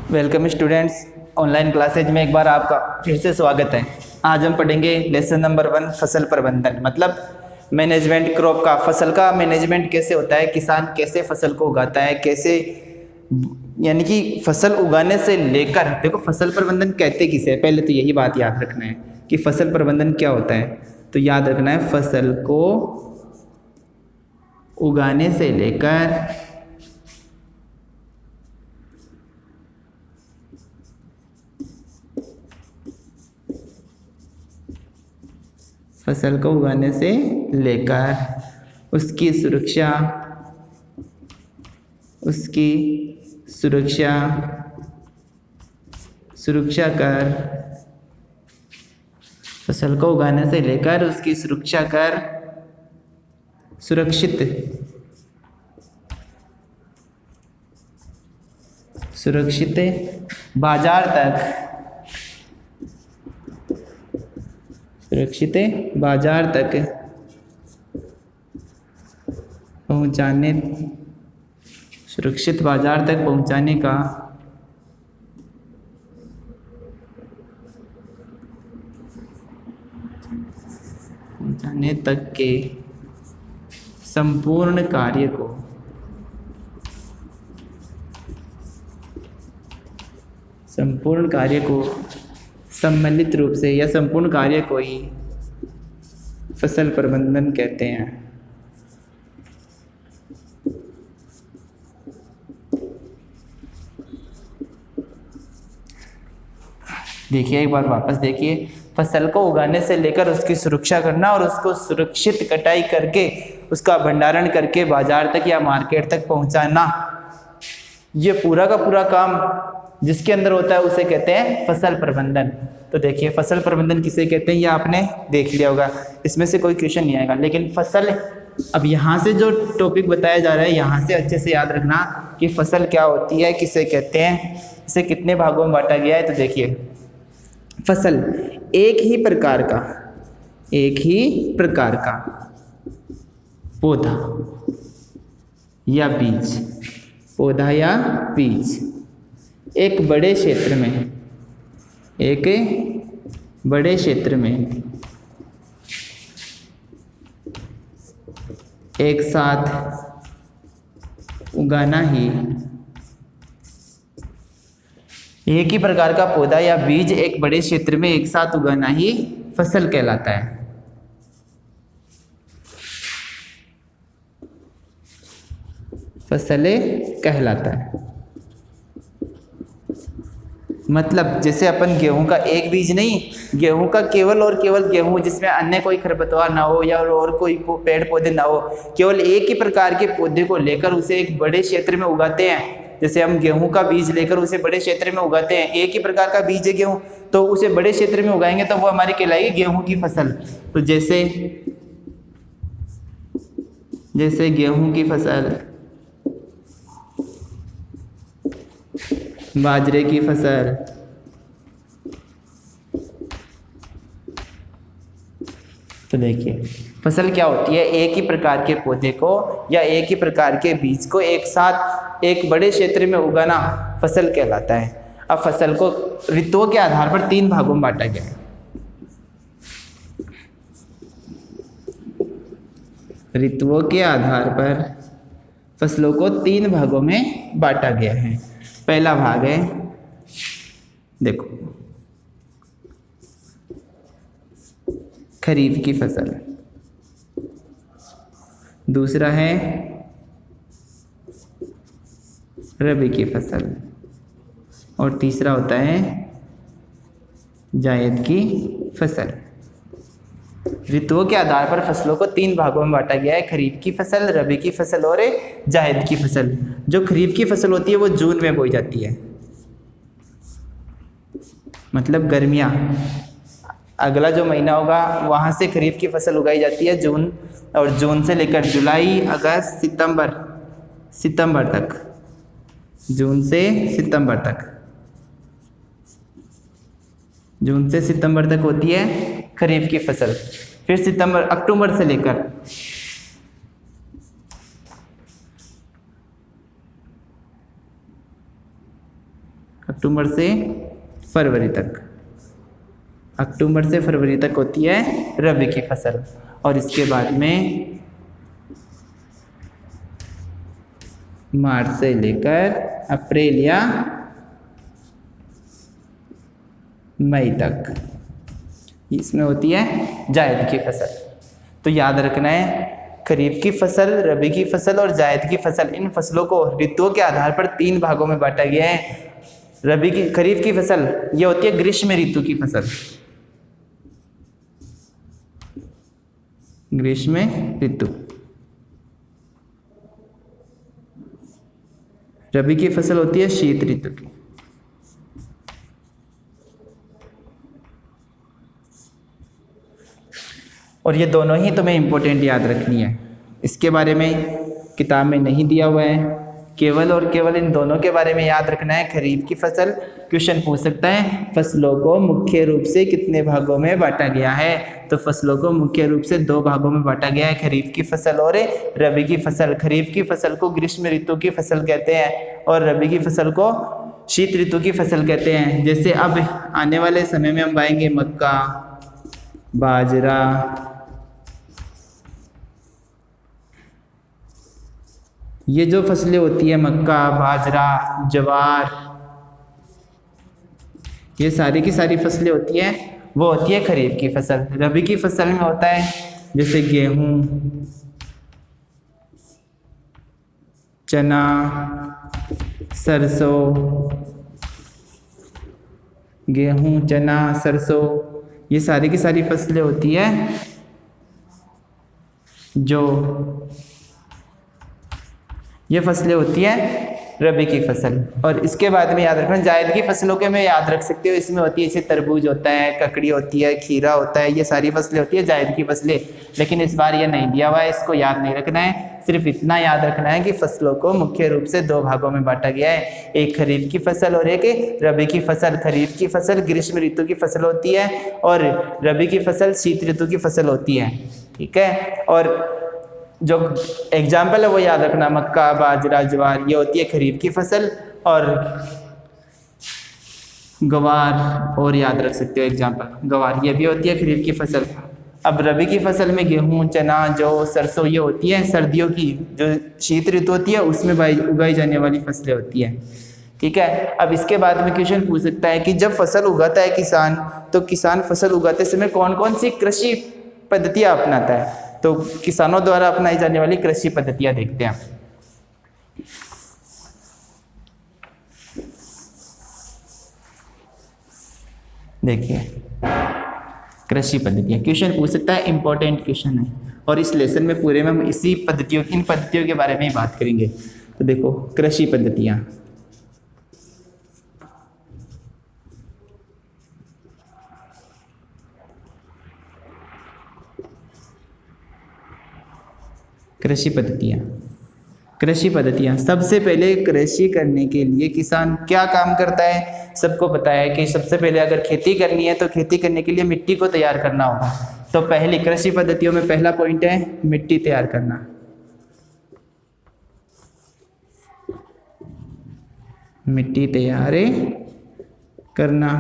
Welcome students, online classes में एक बार आपका फिर से स्वागत है। आज हम पढ़ेंगे लेसन नंबर 1 फसल प्रबंधन, मतलब मैनेजमेंट क्रॉप का। फसल का मैनेजमेंट कैसे होता है, किसान कैसे फसल को उगाता है, कैसे यानी कि फसल उगाने से लेकर, देखो फसल प्रबंधन कहते किसे है, पहले तो यही बात याद रखना है कि फसल प्रबंधन क्या होता है। तो याद रखना है फसल को उगाने से लेकर उसकी सुरक्षा कर, फसल को उगाने से लेकर उसकी सुरक्षा कर, सुरक्षित बाजार तक पहुंचाने, सुरक्षित बाजार तक पहुंचाने का तक के संपूर्ण कार्य को सम्मिलित रूप से या संपूर्ण कार्य को ही फसल प्रबंधन कहते हैं। देखिए एक बार वापस देखिए, फसल को उगाने से लेकर उसकी सुरक्षा करना और उसको सुरक्षित कटाई करके उसका भंडारण करके बाजार तक या मार्केट तक पहुंचाना, ये पूरा का पूरा काम जिसके अंदर होता है उसे कहते हैं फसल प्रबंधन। तो देखिए फसल प्रबंधन किसे कहते हैं ये आपने देख लिया होगा, इसमें से कोई क्वेश्चन नहीं आएगा। लेकिन फसल, अब यहाँ से जो टॉपिक बताया जा रहा है यहाँ से अच्छे से याद रखना कि फसल क्या होती है, किसे कहते हैं, इसे कितने भागों में बांटा गया है। तो देखिए फसल एक ही प्रकार का पौधा या बीज एक बड़े क्षेत्र में एक साथ उगाना ही, एक ही प्रकार का पौधा या बीज एक बड़े क्षेत्र में एक साथ उगाना ही फसल कहलाता है। मतलब जैसे अपन गेहूं का एक बीज नहीं, गेहूं का केवल और केवल गेहूं जिसमें अन्य कोई खरपतवार ना हो या और कोई पेड़ पौधे ना हो, केवल एक ही प्रकार के पौधे को लेकर उसे एक बड़े क्षेत्र में उगाते हैं। जैसे हम गेहूं का बीज लेकर उसे बड़े क्षेत्र में उगाते हैं, एक ही प्रकार का बीज है गेहूं, तो उसे बड़े क्षेत्र में उगाएंगे तो वो हमारी कहलाएगी गेहूं की फसल। तो जैसे गेहूं की फसल, बाजरे की फसल, तो देखिए फसल क्या होती है, एक ही प्रकार के पौधे को या एक ही प्रकार के बीज को एक साथ एक बड़े क्षेत्र में उगाना फसल कहलाता है। अब फसल को ऋतुओं के आधार पर 3 भागों में बांटा गया है। ऋतुओं के आधार पर फसलों को 3 भागों में बांटा गया है। पहला भाग है, देखो खरीफ की फसल, दूसरा है रबी की फसल और तीसरा होता है जायद की फसल। ऋतुओं के आधार पर फसलों को 3 भागों में बांटा गया है, खरीफ की फसल, रबी की फसल और जायद की फसल। जो खरीफ की फसल होती है वो जून में बोई जाती है, मतलब गर्मियाँ, अगला जो महीना होगा वहाँ से खरीफ की फसल उगाई जाती है जून, और जून से लेकर जुलाई, अगस्त, सितंबर तक, जून से सितंबर तक होती है खरीफ की फसल। फिर अक्टूबर से लेकर अक्टूबर से फरवरी तक, अक्टूबर से फरवरी तक होती है रबी की फसल। और इसके बाद में मार्च से लेकर अप्रैल या मई तक इसमें होती है जायद की फसल। तो याद रखना है खरीफ की फसल, रबी की फसल और जायद की फसल, इन फसलों को ऋतुओं के आधार पर 3 भागों में बांटा गया है। खरीफ की फसल ये होती है ग्रीष्म ऋतु की फसल, ग्रीष्म ऋतु। रबी की फसल होती है शीत ऋतु की। और ये दोनों ही तुम्हें इम्पोर्टेंट याद रखनी है। इसके बारे में किताब में नहीं दिया हुआ है, केवल और केवल इन दोनों के बारे में याद रखना है। खरीफ की फसल क्वेश्चन पूछ सकता है फसलों को मुख्य रूप से कितने भागों में बांटा गया है। तो फसलों को मुख्य रूप से 2 भागों में बांटा गया है, खरीफ की फसल और रबी की फसल। खरीफ की फसल को ग्रीष्म ऋतु की फसल कहते हैं और रबी की फसल को शीत ऋतु की फसल कहते हैं। जैसे अब आने वाले समय में हम बाएंगे मक्का, बाजरा, ये जो फसलें होती है मक्का, बाजरा, ज्वार, ये सारी की सारी फसलें होती हैं वो होती है खरीफ की फसल। रबी की फसल में होता है जैसे गेहूं, चना, सरसों, गेहूं, चना, सरसों, ये सारी की सारी फसलें होती है जो ये फसलें होती हैं रबी की फसल। और इसके बाद में याद रखना जायद की फसलों के में याद रख सकते हो, इसमें होती है जैसे तरबूज होता है, ककड़ी होती है, खीरा होता है, ये सारी फसलें होती है जायद की फसलें। लेकिन इस बार ये नहीं दिया हुआ है, इसको याद नहीं रखना है। सिर्फ इतना याद रखना है कि फसलों को मुख्य रूप से 2 भागों में बांटा गया है, एक खरीफ की फसल और एक रबी की फसल। खरीफ की फसल ग्रीष्म ऋतु की फसल होती है और रबी की फसल शीत ऋतु की फसल होती है। ठीक है, और जो एग्जाम्पल है वो याद रखना, मक्का, बाजरा, ज्वार, ये होती है खरीफ की फसल। और गवार और याद रख सकते हो एग्जाम्पल, गवार ये भी होती है खरीफ की फसल। अब रबी की फसल में गेहूं, चना, जौ, सरसों ये होती है सर्दियों की, जो शीत ऋतु होती है उसमें उगाई जाने वाली फसलें होती हैं। ठीक है, अब इसके बाद में क्वेश्चन पूछ सकता है कि जब फसल उगाता है किसान, तो किसान फसल उगाते समय कौन कौन सी कृषि पद्धतियाँ अपनाता है। तो किसानों द्वारा अपनाई जाने वाली कृषि पद्धतियाँ देखते हैं। देखिए कृषि पद्धतियाँ क्वेश्चन पूछ सकता है, इंपॉर्टेंट क्वेश्चन है और इस लेसन में पूरे में हम इसी पद्धतियों इन पद्धतियों के बारे में ही बात करेंगे। तो देखो कृषि पद्धतियाँ, कृषि पद्धतियाँ, कृषि पद्धतियाँ सबसे पहले कृषि करने के लिए किसान क्या काम करता है, सबको पता है कि सबसे पहले अगर खेती करनी है तो खेती करने के लिए मिट्टी को तैयार करना होगा। तो पहली कृषि पद्धतियों में पहला पॉइंट है मिट्टी तैयार करना। मिट्टी तैयार करना,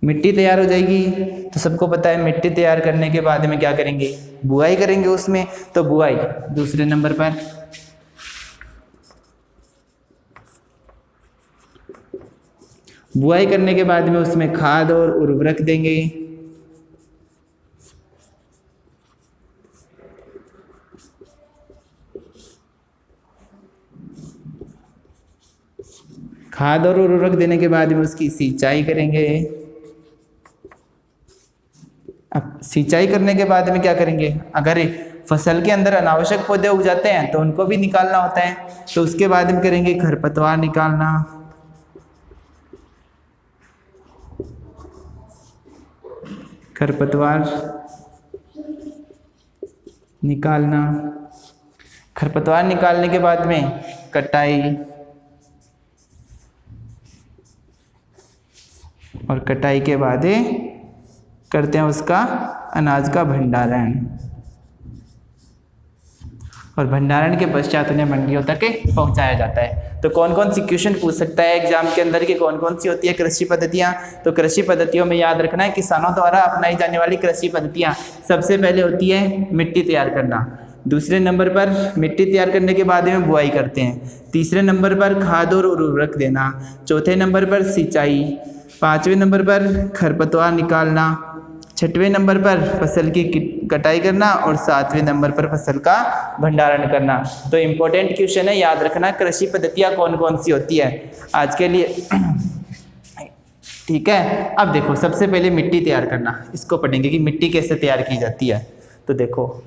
मिट्टी तैयार हो जाएगी तो सबको पता है मिट्टी तैयार करने के बाद में क्या करेंगे, बुआई करेंगे उसमें। तो बुआई दूसरे नंबर पर। बुआई करने के बाद में उसमें खाद और उर्वरक देंगे। खाद और उर्वरक देने के बाद में उसकी सिंचाई करेंगे। अब सिंचाई करने के बाद में क्या करेंगे, अगर फसल के अंदर अनावश्यक पौधे उग जाते हैं तो उनको भी निकालना होता है। तो उसके बाद में करेंगे खरपतवार निकालना, खरपतवार निकालना। खरपतवार निकालने के बाद में कटाई, और कटाई के बाद करते हैं उसका अनाज का भंडारण। और भंडारण के पश्चात उन्हें मंडियों तक पहुंचाया जाता है। तो कौन कौन सी क्वेश्चन पूछ सकता है एग्जाम के अंदर कि कौन कौन सी होती है कृषि पद्धतियाँ। तो कृषि पद्धतियों में याद रखना है किसानों द्वारा अपनाई जाने वाली कृषि पद्धतियाँ। सबसे पहले होती है मिट्टी तैयार करना, दूसरे नंबर पर मिट्टी तैयार करने के बाद में बुआई करते हैं, तीसरे नंबर पर खाद और उर्वरक देना, चौथे नंबर पर सिंचाई, पाँचवें नंबर पर खरपतवार निकालना, छठवें नंबर पर फसल की कटाई करना और सातवें नंबर पर फसल का भंडारण करना। तो इम्पोर्टेंट क्वेश्चन है, याद रखना कृषि पद्धतियाँ कौन कौन सी होती है आज के लिए। ठीक है, अब देखो सबसे पहले मिट्टी तैयार करना, इसको पढ़ेंगे कि मिट्टी कैसे तैयार की जाती है। तो देखो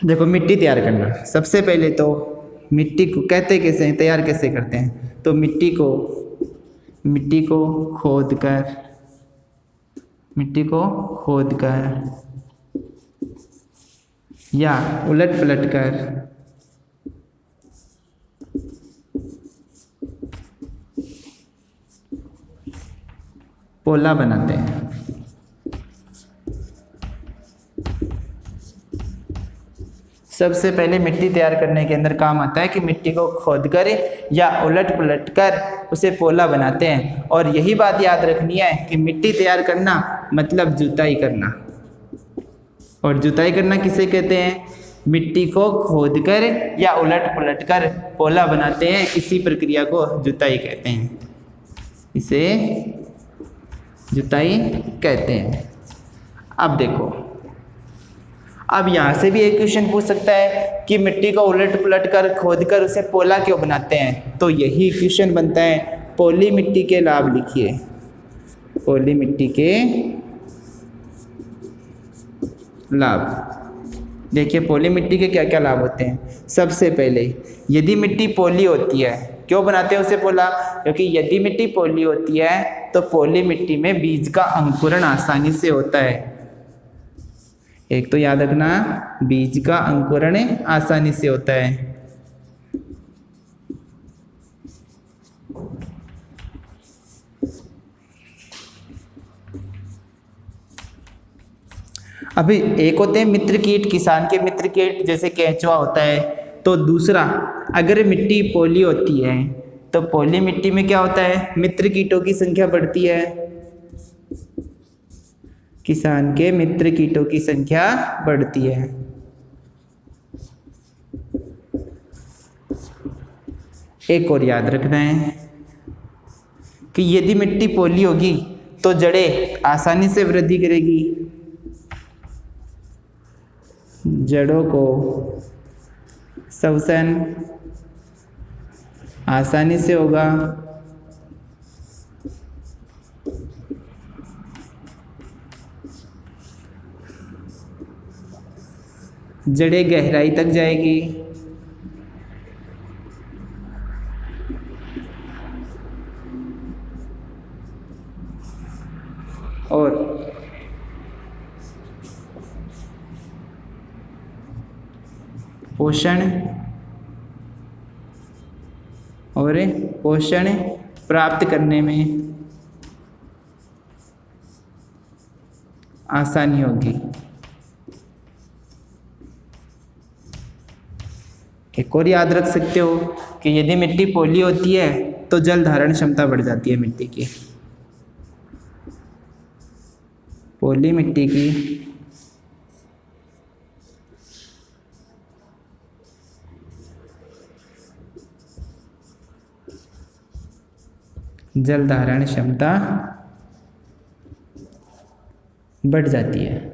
देखो मिट्टी तैयार करना, सबसे पहले तो मिट्टी को कहते कैसे हैं, तैयार कैसे करते हैं। तो मिट्टी को खोद कर या उलट पलट कर पोला बनाते हैं। सबसे पहले मिट्टी तैयार करने के अंदर काम आता है कि मिट्टी को खोदकर या उलट पलट कर उसे पोला बनाते हैं। और यही बात याद रखनी है कि मिट्टी तैयार करना मतलब जुताई करना। और जुताई करना किसे कहते हैं? मिट्टी को खोदकर या उलट पलट कर पोला बनाते हैं, इसी प्रक्रिया को जुताई कहते हैं, इसे जुताई कहते हैं। अब देखो, अब यहाँ से भी एक क्वेश्चन पूछ सकता है कि मिट्टी को उलट पलट कर खोद कर उसे पोला क्यों बनाते हैं। तो यही क्वेश्चन बनता है, पोली मिट्टी के लाभ लिखिए। पोली मिट्टी के लाभ देखिए, पोली मिट्टी के क्या क्या लाभ होते हैं। सबसे पहले यदि मिट्टी पोली होती है, क्यों बनाते हैं उसे पोला? क्योंकि यदि मिट्टी पोली होती है तो पोली मिट्टी में बीज का अंकुरण आसानी से होता है। एक तो याद रखना, बीज का अंकुरण आसानी से होता है। अभी एक होते हैं मित्र कीट, किसान के मित्र कीट जैसे केंचुआ होता है। तो दूसरा, अगर मिट्टी पोली होती है तो पोली मिट्टी में क्या होता है? मित्र कीटों की संख्या बढ़ती है, किसान के मित्र कीटों की संख्या बढ़ती है। एक और याद रखना है कि यदि मिट्टी पोली होगी तो जड़ें आसानी से वृद्धि करेगी, जड़ों को श्वसन आसानी से होगा, जड़ें गहराई तक जाएगी और पोषण प्राप्त करने में आसानी होगी। एक और याद रख सकते हो कि यदि मिट्टी पोली होती है तो जल धारण क्षमता बढ़ जाती है मिट्टी की। पोली मिट्टी की जल धारण क्षमता बढ़ जाती है।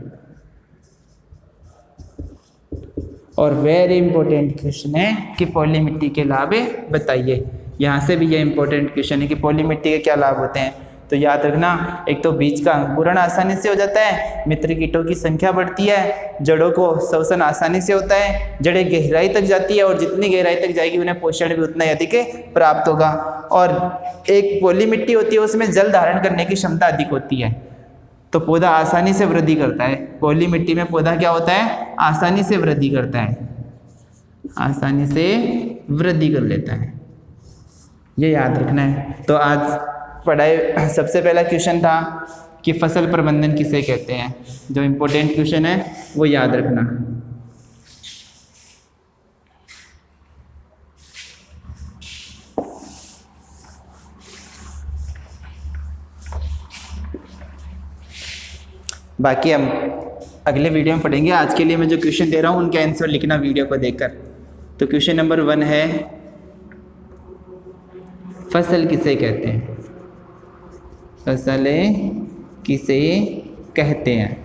और वेरी इंपॉर्टेंट क्वेश्चन है कि पोली मिट्टी के लाभ बताइए। यहाँ से भी ये इंपॉर्टेंट क्वेश्चन है कि पोली मिट्टी के क्या लाभ होते हैं। तो याद रखना, एक तो बीज का अंकुरण आसानी से हो जाता है, मित्र कीटों की संख्या बढ़ती है, जड़ों को श्वसन आसानी से होता है, जड़ें गहराई तक जाती है और जितनी गहराई तक जाएगी उन्हें पोषण भी उतना ही अधिक प्राप्त होगा। और एक पोली मिट्टी होती है उसमें जल धारण करने की क्षमता अधिक होती है, तो पौधा आसानी से वृद्धि करता है। पोली मिट्टी में पौधा क्या होता है? आसानी से वृद्धि करता है, आसानी से वृद्धि कर लेता है। ये याद रखना है। तो आज पढ़ाई सबसे पहला क्वेश्चन था कि फसल प्रबंधन किसे कहते हैं। जो इम्पोर्टेंट क्वेश्चन है वो याद रखना। बाकी हम अगले वीडियो में पढ़ेंगे। आज के लिए मैं जो क्वेश्चन दे रहा हूँ उनके आंसर लिखना वीडियो को देखकर। तो क्वेश्चन नंबर 1 है, फसल किसे कहते हैं? फसलें किसे कहते हैं?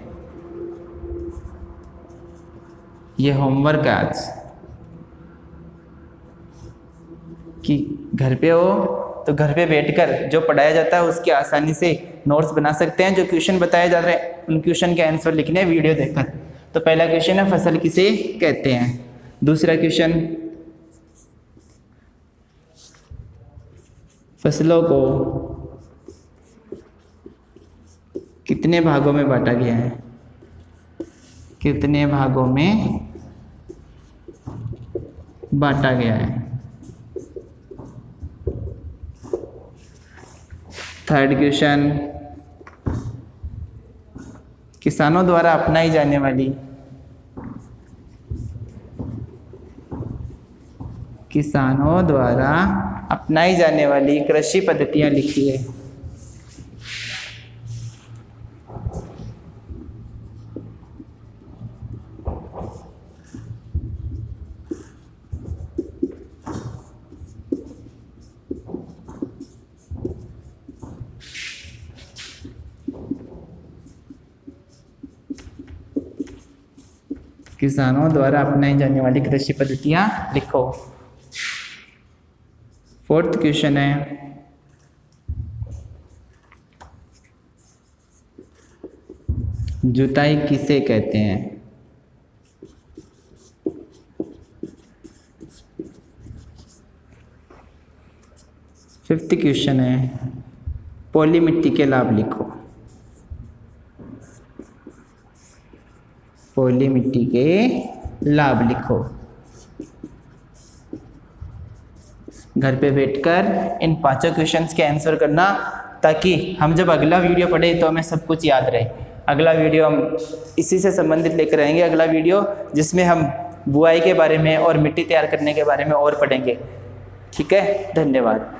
ये होमवर्क है आज कि घर पे हो तो घर पे बैठकर जो पढ़ाया जाता है उसकी आसानी से नोट्स बना सकते हैं। जो क्वेश्चन बताए जा रहे हैं उन क्वेश्चन के आंसर लिखने हैं वीडियो देखकर। तो पहला क्वेश्चन है, फसल किसे कहते हैं। दूसरा क्वेश्चन, फसलों को कितने भागों में बांटा गया है? कितने भागों में बांटा गया है? थर्ड क्वेश्चन, किसानों द्वारा अपनाई जाने वाली कृषि पद्धतियां लिखी है। किसानों द्वारा अपनाई जाने वाली कृषि पद्धतियां लिखो। फोर्थ क्वेश्चन है, जुताई किसे कहते हैं? फिफ्थ क्वेश्चन है, पॉली मिट्टी के लाभ लिखो। पॉली मिट्टी के लाभ लिखो। घर पे बैठकर इन 5 क्वेश्चंस के आंसर करना, ताकि हम जब अगला वीडियो पढ़े तो हमें सब कुछ याद रहे। अगला वीडियो हम इसी से संबंधित लेकर आएंगे। अगला वीडियो जिसमें हम बुआई के बारे में और मिट्टी तैयार करने के बारे में और पढ़ेंगे। ठीक है, धन्यवाद।